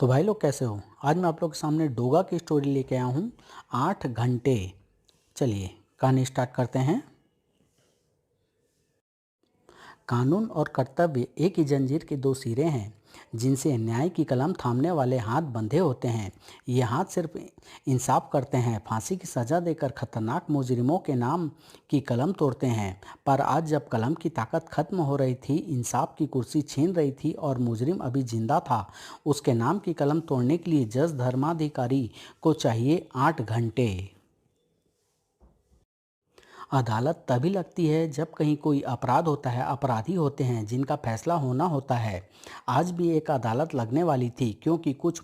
तो भाई लोग कैसे हो। आज मैं आप लोग के सामने डोगा की स्टोरी लेके आया हूँ 8 घंटे। चलिए कहानी स्टार्ट करते हैं। कानून और कर्तव्य एक ही जंजीर के दो सिरे हैं जिनसे न्याय की कलम थामने वाले हाथ बंधे होते हैं। ये हाथ सिर्फ इंसाफ करते हैं, फांसी की सज़ा देकर खतरनाक मुजरिमों के नाम की कलम तोड़ते हैं। पर आज जब कलम की ताकत खत्म हो रही थी, इंसाफ की कुर्सी छीन रही थी और मुजरिम अभी जिंदा था, उसके नाम की कलम तोड़ने के लिए जज धर्माधिकारी को चाहिए 8 घंटे। अदालत तभी लगती है जब कहीं कोई अपराध होता है, अपराधी होते हैं जिनका फैसला होना होता है। आज भी एक अदालत लगने वाली थी क्योंकि कुछ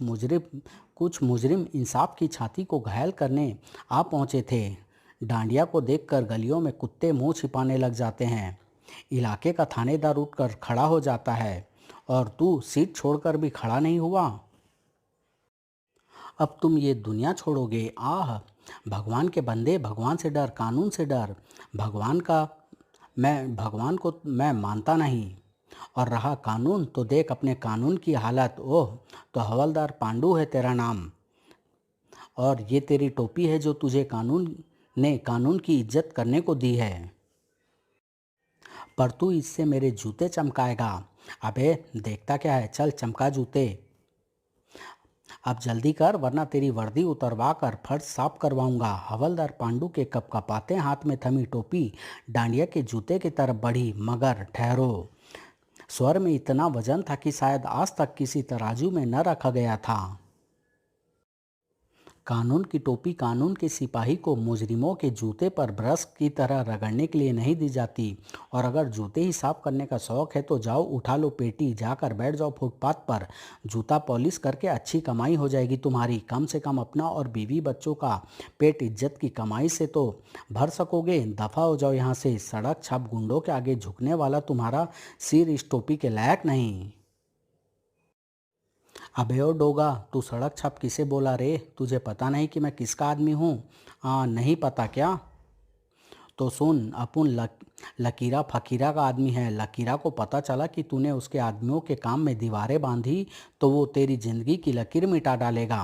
मुजरिम इंसाफ की छाती को घायल करने आ पहुंचे थे। डांडिया को देखकर गलियों में कुत्ते मुंह छिपाने लग जाते हैं। इलाके का थानेदार उठकर खड़ा हो जाता है और तू सीट छोड़कर भी खड़ा नहीं हुआ। अब तुम ये दुनिया छोड़ोगे। आह, भगवान के बंदे, भगवान से डर, कानून से डर। भगवान को मैं मानता नहीं। और रहा कानून तो देख अपने कानून की हालत। ओह, तो हवलदार पांडू है तेरा नाम, और ये तेरी टोपी है जो तुझे कानून ने कानून की इज्जत करने को दी है। पर तू इससे मेरे जूते चमकाएगा। अबे देखता क्या है, चल चमका जूते। अब जल्दी कर वरना तेरी वर्दी उतरवा कर फर्श साफ करवाऊंगा। हवलदार पांडू के कपकपाते हाथ में थमी टोपी डांडिया के जूते की तरफ बढ़ी। मगर ठहरो। स्वर में इतना वजन था कि शायद आज तक किसी तराजू में न रखा गया था। कानून की टोपी कानून के सिपाही को मुजरिमों के जूते पर ब्रश की तरह रगड़ने के लिए नहीं दी जाती। और अगर जूते ही साफ करने का शौक है तो जाओ उठा लो पेटी, जाकर बैठ जाओ फुटपाथ पर। जूता पॉलिश करके अच्छी कमाई हो जाएगी तुम्हारी। कम से कम अपना और बीवी बच्चों का पेट इज्जत की कमाई से तो भर सकोगे। दफ़ा हो जाओ यहाँ से। सड़क छाप गुंडों के आगे झुकने वाला तुम्हारा सिर इस टोपी के लायक नहीं। अबे ओ डोगा, तू सड़क छाप किसे बोला रे? तुझे पता नहीं कि मैं किसका आदमी हूँ? नहीं पता क्या? तो सुन, अपुन लकीरा फकीरा का आदमी है। लकीरा को पता चला कि तूने उसके आदमियों के काम में दीवारें बांधी तो वो तेरी जिंदगी की लकीर मिटा डालेगा।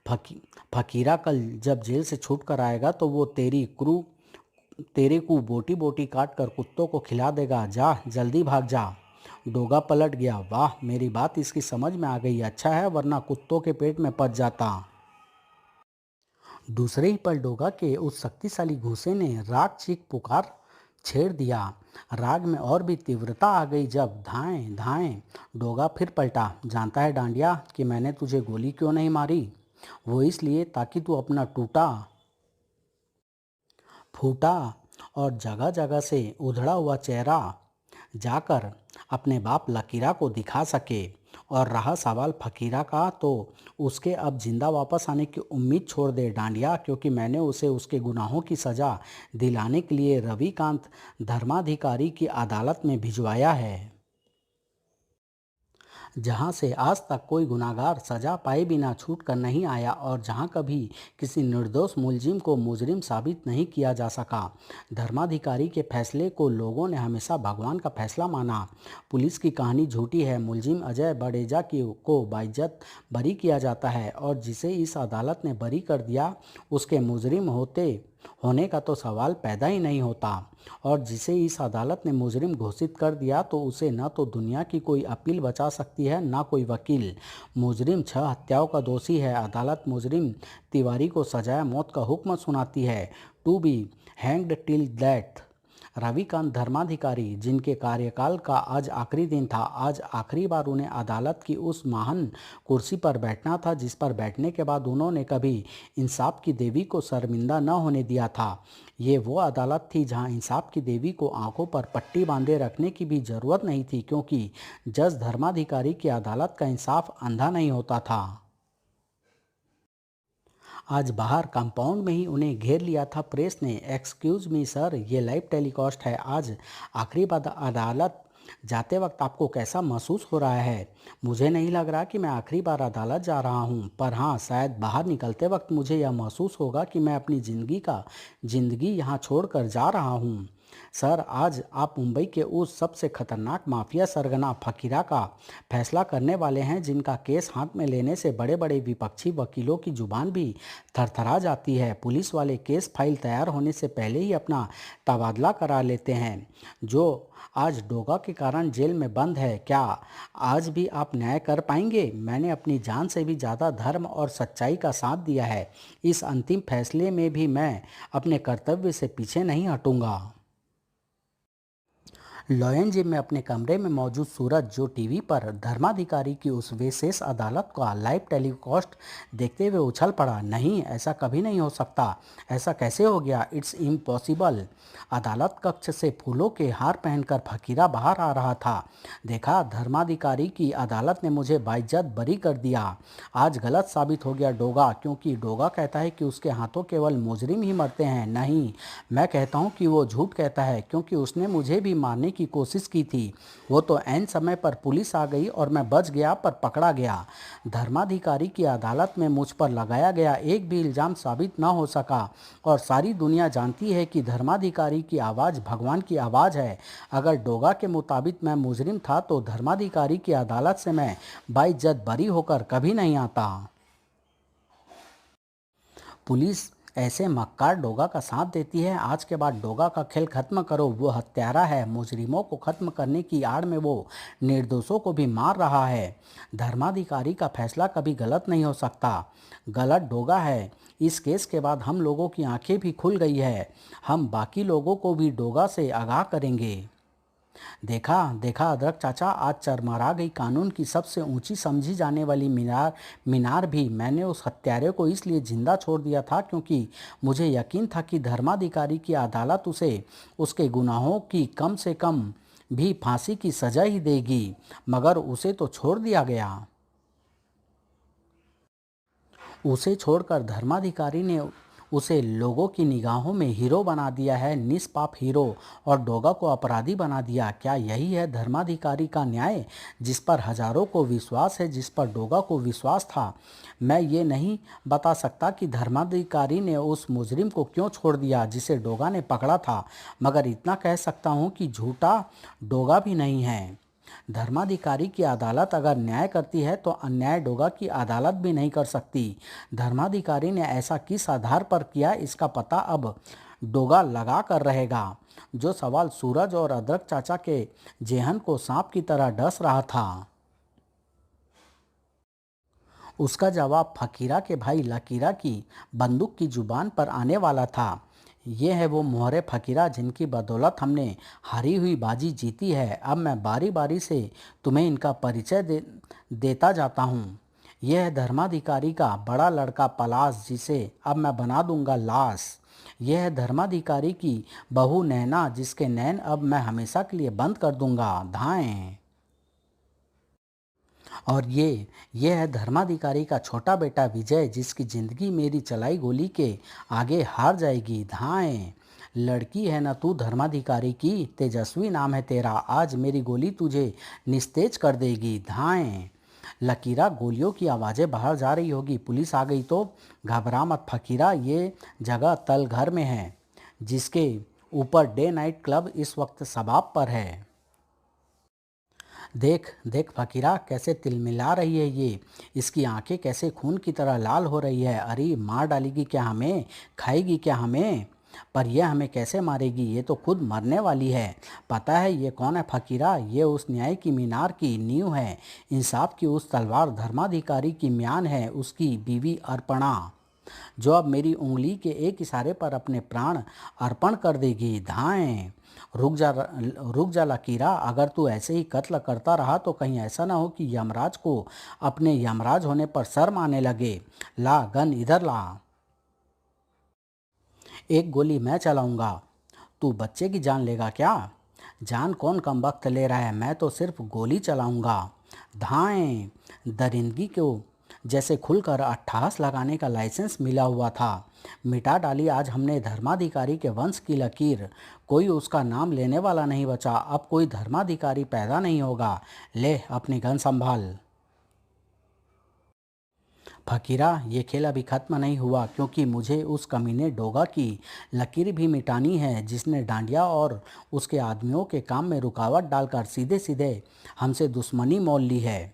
फकी फकीरा कल जब जेल से छूट कर आएगा तो वो तेरे को बोटी बोटी काट कर कुत्तों को खिला देगा। जा जल्दी भाग जा। डोगा पलट गया। वाह, मेरी बात इसकी समझ में आ गई। अच्छा है, वरना कुत्तों के पेट में पच जाता। दूसरे ही पल डोगा के उस शक्तिशाली घूंसे ने राग चीख पुकार छेड़ दिया। राग में और भी तीव्रता आ गई जब धाएं धाएं डोगा फिर पलटा। जानता है डांडिया कि मैंने तुझे गोली क्यों नहीं मारी? वो इसलिए ताकि तू अपना टूटा फूटा और जगह जगह से उधड़ा हुआ चेहरा जाकर अपने बाप लकीरा को दिखा सके। और रहा सवाल फकीरा का, तो उसके अब जिंदा वापस आने की उम्मीद छोड़ दे डांडिया, क्योंकि मैंने उसे उसके गुनाहों की सज़ा दिलाने के लिए रविकांत धर्माधिकारी की अदालत में भिजवाया है, जहां से आज तक कोई गुनाहगार सजा पाए बिना छूट कर नहीं आया और जहां कभी किसी निर्दोष मुलजिम को मुजरिम साबित नहीं किया जा सका। धर्माधिकारी के फैसले को लोगों ने हमेशा भगवान का फैसला माना। पुलिस की कहानी झूठी है। मुलजिम अजय बड़ेजा को बाइज्जत बरी किया जाता है और जिसे इस अदालत ने बरी कर दिया उसके मुजरिम होने का तो सवाल पैदा ही नहीं होता। और जिसे इस अदालत ने मुजरिम घोषित कर दिया तो उसे न तो दुनिया की कोई अपील बचा सकती है, ना कोई वकील। मुजरिम 6 हत्याओं का दोषी है। अदालत मुजरिम तिवारी को सजाए मौत का हुक्म सुनाती है, to be hanged till death. Ravikant Dharmadhikari, जिनके कार्यकाल का आज आखिरी दिन था, आज आखिरी बार उन्हें अदालत की उस महान कुर्सी पर बैठना था जिस पर बैठने के बाद उन्होंने कभी इंसाफ की देवी को शर्मिंदा न होने दिया था। ये वो अदालत थी जहां इंसाफ की देवी को आंखों पर पट्टी बांधे रखने की भी जरूरत नहीं थी, क्योंकि जज धर्माधिकारी की अदालत का इंसाफ अंधा नहीं होता था। आज बाहर कंपाउंड में ही उन्हें घेर लिया था प्रेस ने। एक्सक्यूज मी सर, ये लाइव टेलीकास्ट है। आज आखिरी बार अदालत जाते वक्त आपको कैसा महसूस हो रहा है? मुझे नहीं लग रहा कि मैं आखिरी बार अदालत जा रहा हूँ, पर हाँ, शायद बाहर निकलते वक्त मुझे यह महसूस होगा कि मैं अपनी ज़िंदगी यहाँ छोड़ कर जा रहा हूँ। सर, आज आप मुंबई के उस सबसे खतरनाक माफिया सरगना फकीरा का फैसला करने वाले हैं जिनका केस हाथ में लेने से बड़े बड़े विपक्षी वकीलों की जुबान भी थरथरा जाती है। पुलिस वाले केस फाइल तैयार होने से पहले ही अपना तबादला करा लेते हैं। जो आज डोगा के कारण जेल में बंद है, क्या आज भी आप न्याय कर पाएंगे? मैंने अपनी जान से भी ज़्यादा धर्म और सच्चाई का साथ दिया है। इस अंतिम फैसले में भी मैं अपने कर्तव्य से पीछे नहीं हटूंगा। लॉयन जिम में अपने कमरे में मौजूद सूरज, जो टीवी पर धर्माधिकारी की उस विशेष अदालत का लाइव टेलीकास्ट देखते हुए उछल पड़ा। नहीं, ऐसा कभी नहीं हो सकता। ऐसा कैसे हो गया? It's impossible. अदालत कक्ष से फूलों के हार पहनकर फकीरा बाहर आ रहा था। देखा, धर्माधिकारी की अदालत ने मुझे बाइज्जत बरी कर दिया। आज गलत साबित हो गया डोगा, क्योंकि डोगा कहता है कि उसके हाथों केवल मुजरिम ही मरते हैं। नहीं, मैं कहता हूँ कि वो झूठ कहता है, क्योंकि उसने मुझे भी मारने की कोशिश की थी। वो तो ऐन समय पर पुलिस आ गई और मैं बच गया, पर पकड़ा गया। धर्माधिकारी की अदालत में मुझ पर लगाया गया एक भी इल्ज़ाम साबित न हो सका, और सारी दुनिया जानती है कि धर्माधिकारी की आवाज़ भगवान की आवाज़ है। अगर डोगा के मुताबिक मैं मुजरिम था तो धर्माधिकारी की अदालत से मैं बाइज्जत बरी होकर कभी नहीं आता। पुलिस ऐसे मक्कार डोगा का साथ देती है। आज के बाद डोगा का खेल खत्म करो। वो हत्यारा है। मुजरिमों को खत्म करने की आड़ में वो निर्दोषों को भी मार रहा है। धर्माधिकारी का फैसला कभी गलत नहीं हो सकता। गलत डोगा है। इस केस के बाद हम लोगों की आंखें भी खुल गई है। हम बाकी लोगों को भी डोगा से आगाह करेंगे। देखा देखा अदरक चाचा, आज चरमरा गई कानून की सबसे ऊंची समझी जाने वाली मीनार मीनार भी। मैंने उस हत्यारे को इसलिए जिंदा छोड़ दिया था क्योंकि मुझे यकीन था कि धर्माधिकारी की अदालत उसे उसके गुनाहों की कम से कम भी फांसी की सजा ही देगी। मगर उसे तो छोड़ दिया गया। उसे छोड़कर धर्माधिकारी ने उसे लोगों की निगाहों में हीरो बना दिया है, निष्पाप हीरो, और डोगा को अपराधी बना दिया। क्या यही है धर्माधिकारी का न्याय, जिस पर हजारों को विश्वास है, जिस पर डोगा को विश्वास था? मैं ये नहीं बता सकता कि धर्माधिकारी ने उस मुजरिम को क्यों छोड़ दिया जिसे डोगा ने पकड़ा था, मगर इतना कह सकता हूँ कि झूठा डोगा भी नहीं है। धर्माधिकारी की अदालत अगर न्याय करती है तो अन्याय डोगा की अदालत भी नहीं कर सकती। धर्माधिकारी ने ऐसा किस आधार पर किया, इसका पता अब डोगा लगा कर रहेगा। जो सवाल सूरज और अदरक चाचा के जेहन को सांप की तरह डस रहा था, उसका जवाब फकीरा के भाई लकीरा की बंदूक की जुबान पर आने वाला था। ये है वो मोहरे फकीरा जिनकी बदौलत हमने हारी हुई बाजी जीती है। अब मैं बारी बारी से तुम्हें इनका परिचय देता जाता हूँ। यह है धर्माधिकारी का बड़ा लड़का पलाश, जिसे अब मैं बना दूंगा लाश। यह है धर्माधिकारी की बहू नैना, जिसके नैन अब मैं हमेशा के लिए बंद कर दूंगा। धाएं। और ये है धर्माधिकारी का छोटा बेटा विजय, जिसकी जिंदगी मेरी चलाई गोली के आगे हार जाएगी। धाएं। लड़की है ना तू धर्माधिकारी की, तेजस्वी नाम है तेरा, आज मेरी गोली तुझे निस्तेज कर देगी। धाएं। लकीरा, गोलियों की आवाज़ें बाहर जा रही होगी, पुलिस आ गई तो? घबरा मत फकीरा, ये जगह तल घर में है, जिसके ऊपर डे नाइट क्लब इस वक्त शबाब पर है। देख देख फकीरा, कैसे तिलमिला रही है ये। इसकी आंखें कैसे खून की तरह लाल हो रही है। अरे, मार डालेगी क्या हमें? खाएगी क्या हमें? पर यह हमें कैसे मारेगी? ये तो खुद मरने वाली है। पता है ये कौन है फकीरा? ये उस न्याय की मीनार की नींव है, इंसाफ की उस तलवार धर्माधिकारी की म्यान है, उसकी बीवी अर्पणा, जो अब मेरी उंगली के एक इशारे पर अपने प्राण अर्पण कर देगी। धाएं। रुक जा लकीरा, अगर तू ऐसे ही कत्ल करता रहा तो कहीं ऐसा ना हो कि यमराज को अपने यमराज होने पर शर्म आने लगे। ला गन इधर ला। एक गोली मैं चलाऊंगा, तू बच्चे की जान लेगा क्या? जान कौन कम वक्त ले रहा है, मैं तो सिर्फ गोली चलाऊंगा। धाएं। दरिंदगी को जैसे खुलकर अट्ठास लगाने का लाइसेंस मिला हुआ था। मिटा डाली आज हमने धर्माधिकारी के वंश की लकीर। कोई उसका नाम लेने वाला नहीं बचा। अब कोई धर्माधिकारी पैदा नहीं होगा। ले अपनी गन संभाल। फकीरा, ये खेल अभी खत्म नहीं हुआ, क्योंकि मुझे उस कमीने डोगा की लकीर भी मिटानी है, जिसने डांडिया और उसके आदमियों के काम में रुकावट डालकर सीधे सीधे हमसे दुश्मनी मोल ली है।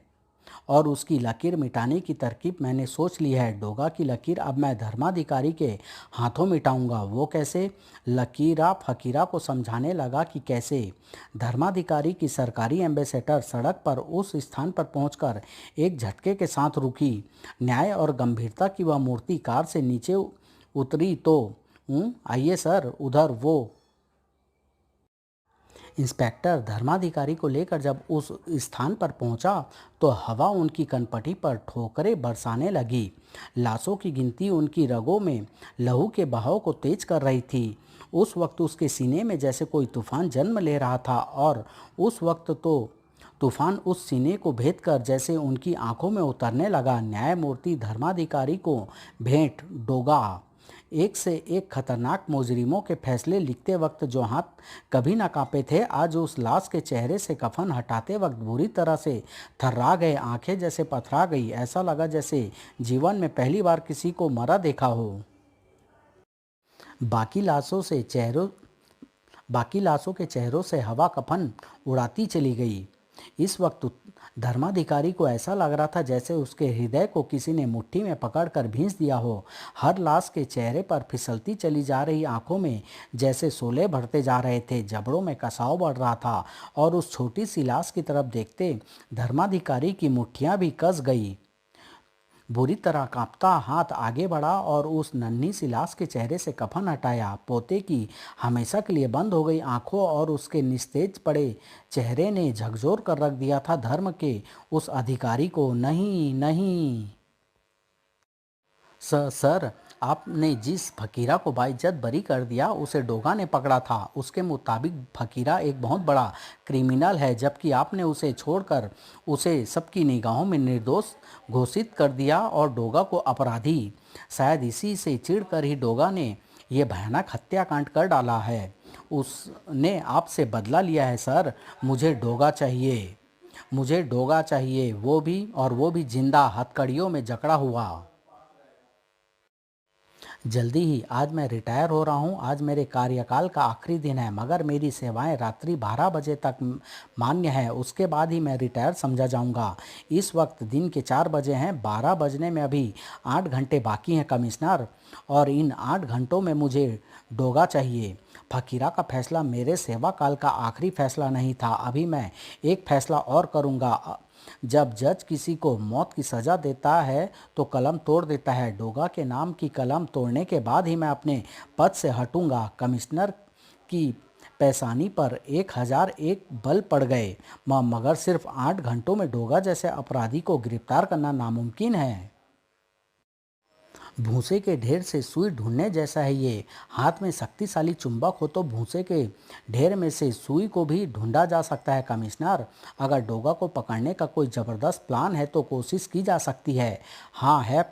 और उसकी लकीर मिटाने की तरकीब मैंने सोच ली है। डोगा की लकीर अब मैं धर्माधिकारी के हाथों मिटाऊंगा। वो कैसे? लकीरा फकीरा को समझाने लगा कि कैसे। धर्माधिकारी की सरकारी एम्बेसडर सड़क पर उस स्थान पर पहुंचकर एक झटके के साथ रुकी। न्याय और गंभीरता की वह मूर्ति कार से नीचे उतरी तो आइए सर, उधर वो। इंस्पेक्टर धर्माधिकारी को लेकर जब उस स्थान पर पहुंचा तो हवा उनकी कनपटी पर ठोकरें बरसाने लगी। लाशों की गिनती उनकी रगों में लहू के बहाव को तेज कर रही थी। उस वक्त उसके सीने में जैसे कोई तूफान जन्म ले रहा था, और उस वक्त तो तूफान उस सीने को भेद कर जैसे उनकी आंखों में उतरने लगा। न्यायमूर्ति धर्माधिकारी को भेंट डोगा एक से एक खतरनाक मुजरिमों के फैसले लिखते वक्त जो हाथ कभी ना कांपे थे, आज उस लाश के चेहरे से कफन हटाते वक्त बुरी तरह से थर्रा गए। आंखें जैसे पथरा गई। ऐसा लगा जैसे जीवन में पहली बार किसी को मरा देखा हो। बाकी लाशों से चेहरों बाकी लाशों के चेहरों से हवा कफन उड़ाती चली गई। इस वक्त धर्माधिकारी को ऐसा लग रहा था जैसे उसके हृदय को किसी ने मुट्ठी में पकड़कर भींस दिया हो। हर लाश के चेहरे पर फिसलती चली जा रही आंखों में जैसे शोले भरते जा रहे थे। जबड़ों में कसाव बढ़ रहा था, और उस छोटी सी लाश की तरफ देखते धर्माधिकारी की मुट्ठियां भी कस गई। बुरी तरह कांपता हाथ आगे बढ़ा और उस नन्ही सी लाश के चेहरे से कफन हटाया। पोते की हमेशा के लिए बंद हो गई आंखों और उसके निस्तेज पड़े चेहरे ने झकझोर कर रख दिया था धर्म के उस अधिकारी को। नहीं नहीं सर, आपने जिस फकीरा को बाइज्जत बरी कर दिया उसे डोगा ने पकड़ा था। उसके मुताबिक फकीरा एक बहुत बड़ा क्रिमिनल है, जबकि आपने उसे छोड़कर उसे सबकी निगाहों में निर्दोष घोषित कर दिया और डोगा को अपराधी। शायद इसी से चिढ़कर ही डोगा ने यह भयानक हत्याकांड कर डाला है। उसने आपसे बदला लिया है सर। मुझे डोगा चाहिए, वो भी जिंदा, हथकड़ियों में जकड़ा हुआ। जल्दी ही। आज मैं रिटायर हो रहा हूँ। आज मेरे कार्यकाल का आखिरी दिन है, मगर मेरी सेवाएं रात्रि 12 बजे तक मान्य है। उसके बाद ही मैं रिटायर समझा जाऊँगा। इस वक्त दिन के 4 बजे हैं। 12 बजने में अभी 8 घंटे बाकी हैं कमिश्नर, और इन 8 घंटों में मुझे डोगा चाहिए। फकीरा का फैसला मेरे सेवा काल का आखिरी फैसला नहीं था। अभी मैं एक फैसला और करूँगा। जब जज किसी को मौत की सज़ा देता है तो कलम तोड़ देता है। डोगा के नाम की कलम तोड़ने के बाद ही मैं अपने पद से हटूंगा। कमिश्नर की पैसानी पर 1001 बल पड़ गए, मगर सिर्फ 8 घंटों में डोगा जैसे अपराधी को गिरफ्तार करना नामुमकिन है। भूसे के ढेर से सुई ढूंढने जैसा है ये। हाथ में शक्तिशाली चुंबक हो तो भूसे के ढेर में से सुई को भी ढूंढा जा सकता है कमिश्नर। अगर डोगा को पकड़ने का कोई ज़बरदस्त प्लान है तो कोशिश की जा सकती है। हाँ है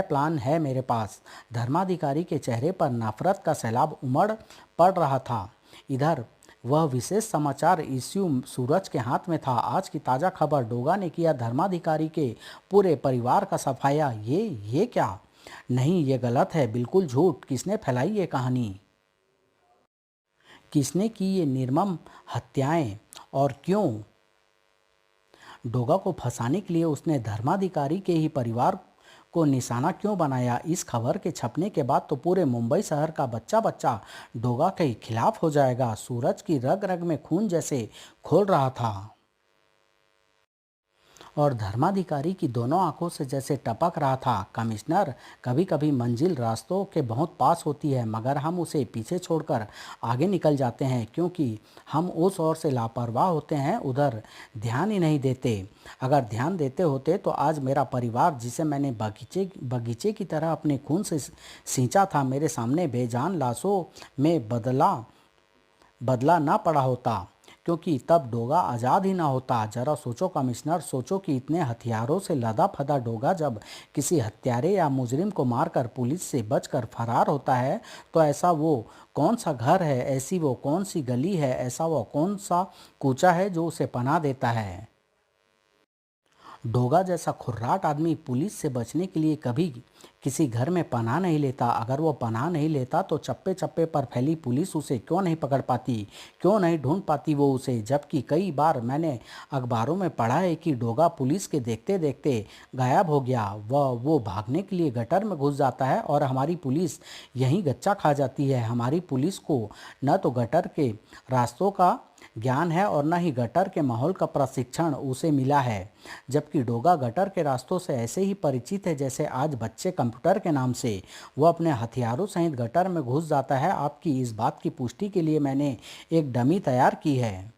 प्लान है मेरे पास। धर्माधिकारी के चेहरे पर नफरत का सैलाब उमड़ पड़ रहा था। इधर वह विशेष समाचार इश्यू सूरज के हाथ में था। आज की ताज़ा खबर, डोगा ने किया धर्माधिकारी के पूरे परिवार का सफाया। ये क्या? नहीं, ये गलत है, बिल्कुल झूठ। किसने फैलाई ये कहानी? किसने की ये निर्मम हत्याएं और क्यों? डोगा को फंसाने के लिए उसने धर्माधिकारी के ही परिवार को निशाना क्यों बनाया? इस खबर के छपने के बाद तो पूरे मुंबई शहर का बच्चा बच्चा डोगा के खिलाफ हो जाएगा। सूरज की रग रग में खून जैसे खोल रहा था, और धर्माधिकारी की दोनों आंखों से जैसे टपक रहा था। कमिश्नर, कभी कभी मंजिल रास्तों के बहुत पास होती है, मगर हम उसे पीछे छोड़कर आगे निकल जाते हैं, क्योंकि हम उस ओर से लापरवाह होते हैं, उधर ध्यान ही नहीं देते। अगर ध्यान देते होते तो आज मेरा परिवार, जिसे मैंने बगीचे की तरह अपने खून से सींचा था, मेरे सामने बेजान लाशों में बदला ना पड़ा होता, क्योंकि तब डोगा आज़ाद ही ना होता। जरा सोचो कमिश्नर, सोचो कि इतने हथियारों से लदा फदा डोगा जब किसी हत्यारे या मुजरिम को मारकर पुलिस से बचकर फरार होता है तो ऐसा वो कौन सा घर है, ऐसी वो कौन सी गली है, ऐसा वो कौन सा कूचा है जो उसे पनाह देता है? डोगा जैसा खुर्राट आदमी पुलिस से बचने के लिए कभी किसी घर में पनाह नहीं लेता। अगर वो पनाह नहीं लेता तो चप्पे चप्पे पर फैली पुलिस उसे क्यों नहीं पकड़ पाती, क्यों नहीं ढूंढ पाती वो उसे। जबकि कई बार मैंने अखबारों में पढ़ा है कि डोगा पुलिस के देखते देखते गायब हो गया। वो भागने के लिए गटर में घुस जाता है और हमारी पुलिस यहीं गच्चा खा जाती है। हमारी पुलिस को न तो गटर के रास्तों का ज्ञान है और न ही गटर के माहौल का प्रशिक्षण उसे मिला है। जबकि डोगा गटर के रास्तों से ऐसे ही परिचित है जैसे आज बच्चे कंप्यूटर के नाम से। वो अपने हथियारों सहित गटर में घुस जाता है। आपकी इस बात की पुष्टि के लिए मैंने एक डमी तैयार की है।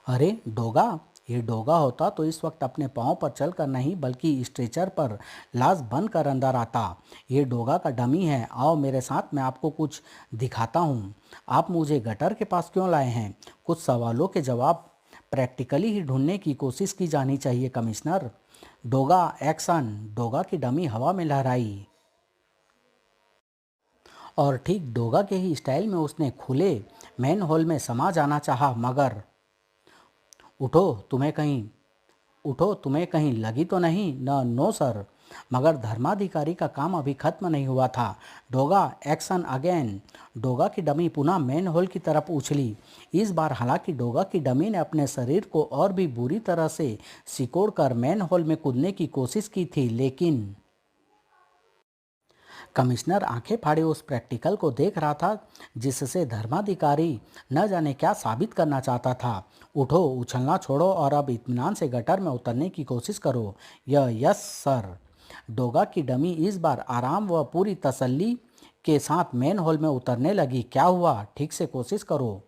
अरे डोगा, ये डोगा होता तो इस वक्त अपने पाँव पर चलकर नहीं बल्कि स्ट्रेचर पर लाश बन कर अंदर आता। ये डोगा का डमी है। आओ मेरे साथ, मैं आपको कुछ दिखाता हूँ। आप मुझे गटर के पास क्यों लाए हैं? कुछ सवालों के जवाब प्रैक्टिकली ही ढूंढने की कोशिश की जानी चाहिए कमिश्नर। डोगा एक्शन। डोगा की डमी हवा में लहराई और ठीक डोगा के ही स्टाइल में उसने खुले मेन हॉल में समा जाना चाहा। मगर उठो तुम्हें कहीं उठो, तुम्हें कहीं लगी तो नहीं न? No sir. मगर धर्माधिकारी का काम अभी खत्म नहीं हुआ था। Doga action again. डोगा की डमी पुनः मेन हॉल की तरफ उछली। इस बार हालांकि डोगा की डमी ने अपने शरीर को और भी बुरी तरह से सिकोड़कर मेन हॉल में कूदने की कोशिश की थी, लेकिन कमिश्नर आंखें फाड़े उस प्रैक्टिकल को देख रहा था जिससे धर्माधिकारी न जाने क्या साबित करना चाहता था। उठो, उछलना छोड़ो और अब इत्मीनान से गटर में उतरने की कोशिश करो। Yes sir. डोगा की डमी इस बार आराम व पूरी तसल्ली के साथ मेन हॉल में उतरने लगी। क्या हुआ? ठीक से कोशिश करो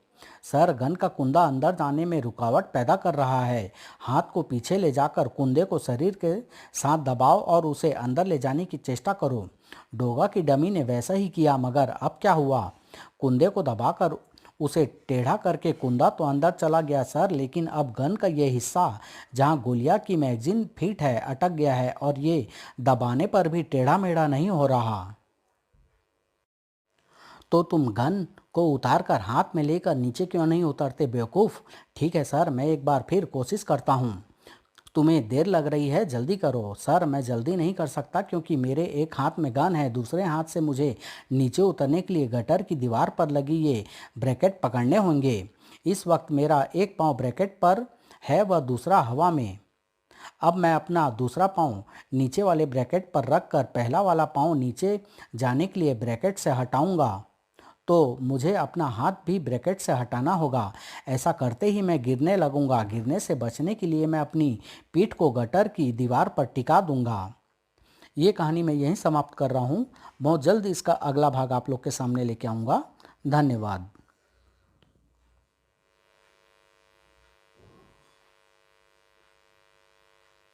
सर। गन का कुंदा अंदर जाने में रुकावट पैदा कर रहा है। हाथ को पीछे ले जाकर कुंदे को शरीर के साथ दबाओ और उसे अंदर ले जाने की चेष्टा करो। डोगा की डमी ने वैसा ही किया। मगर अब क्या हुआ? कुंदे को दबाकर उसे टेढ़ा करके कुंदा तो अंदर चला गया सर, लेकिन अब गन का ये हिस्सा जहां गोलियां की मैगजीन फिट है अटक गया है और ये दबाने पर भी टेढ़ा मेढ़ा नहीं हो रहा। तो तुम गन को उतार कर हाथ में लेकर नीचे क्यों नहीं उतरते बेवकूफ़? ठीक है सर, मैं एक बार फिर कोशिश करता हूँ। तुम्हें देर लग रही है, जल्दी करो। सर मैं जल्दी नहीं कर सकता क्योंकि मेरे एक हाथ में गन है, दूसरे हाथ से मुझे नीचे उतरने के लिए गटर की दीवार पर लगी ये ब्रैकेट पकड़ने होंगे। इस वक्त मेरा एक पाँव ब्रैकेट पर है व दूसरा हवा में। अब मैं अपना दूसरा पाँव नीचे वाले ब्रैकेट पर रख कर पहला वाला पाँव नीचे जाने के लिए ब्रैकेट से हटाऊंगा तो मुझे अपना हाथ भी ब्रैकेट से हटाना होगा। ऐसा करते ही मैं गिरने लगूंगा। गिरने से बचने के लिए मैं अपनी पीठ को गटर की दीवार पर टिका दूंगा। ये कहानी मैं यहीं समाप्त कर रहा हूँ। बहुत जल्द इसका अगला भाग आप लोग के सामने लेके आऊँगा। धन्यवाद।